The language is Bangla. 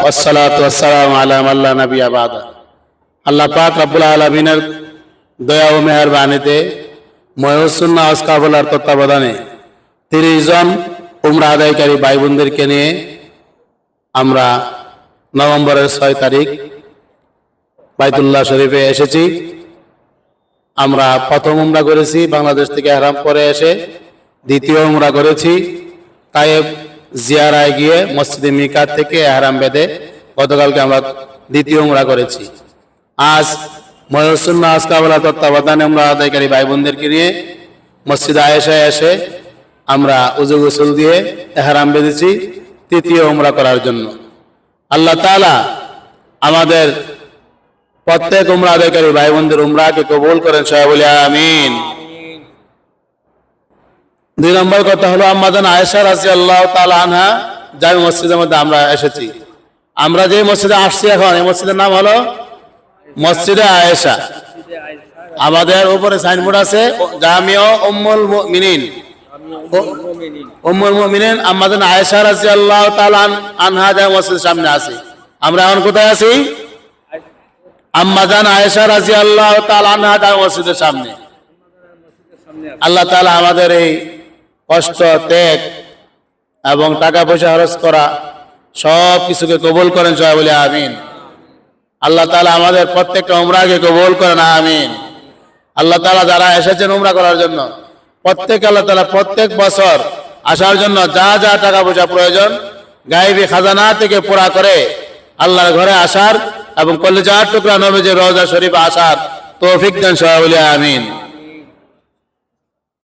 والصلاة والسلام على من لا نبي بعده আল্লাহ পাক রব্বুল আলামিনের দয়া ও মেহেরবানিতে ময়সুন্নাহ হজ কাফেলার তত্ত্বাবধানে 30 জন উমরা আদায়কারী ভাই বোনদেরকে নিয়ে আমরা নভেম্বরের 6 তারিখ বাইতুল্লাহ শরীফে এসেছি। আমরা প্রথম উমরা করেছি বাংলাদেশ থেকে ইহরাম পরে এসে, দ্বিতীয় উমরা করেছি তায়েব জিয়ারায় গিয়ে মসজিদে মিকাত থেকে ইহরাম বেঁধে গতকালকে আমরা দ্বিতীয় উমরা করেছি। আজ ময়সুন্নাহ হজ কাফেলার তত্ত্বাবধানে উমরা আদায়কারী ভাই বোনদেরকে নিয়ে মসজিদে আয়েশায় এসে আমরা উযু গোসল দিয়ে ইহরাম বেঁধেছি তৃতীয় উমরা করার জন্য। আল্লাহ তাআলা আমাদের প্রত্যেক উমরা আদায়কারী ভাই বোনদের উমরাকে কবুল করেন, সবাই বলি আমিন। 2 নম্বর কথা হলো আম্মা জান আয়েশা রাদিয়াল্লাহু তাআলা আনহা জামে মসজিদের মধ্যে আমরা এসেছি। আমরা যে মসজিদে আসছি এখন এই মসজিদের নাম হলো মসজিদে আয়েশা। আমাদের উপরে সাইনবোর্ড আছে জামিউ উম্মুল মুমিনিন। উম্মুল মুমিনিন আম্মা জান আয়েশা রাদিয়াল্লাহু তাআলা আনহা জামে মসজিদের সামনে আছি। আমরা এখন কোথায় আছি? আম্মা জান আয়েশা রাদিয়াল্লাহু তাআলা আনহা জামে মসজিদের সামনে। আল্লাহ তাআলা আমাদের এই কষ্ট ত্যাগ এবং টাকা পয়সা খরচ করা সব কিছুকে কবুল করেন, সবাই বলি আমিন। আল্লাহ তাআলা আমাদের প্রত্যেকটা উমরাকে কবুল করেন, আমিন। আল্লাহ তাআলা যারা এসেছেন উমরা করার জন্য আল্লাহ তাআলা প্রত্যেক বছর আসার জন্য যা যা টাকা পয়সা প্রয়োজন গায়েবী খাজানা থেকে পুরা করে আল্লাহর ঘরে আসার এবং কলিজার টুকরা নবীজির রওজা শরীফে আসার তৌফিক দেন, সবাই বলি আমিন।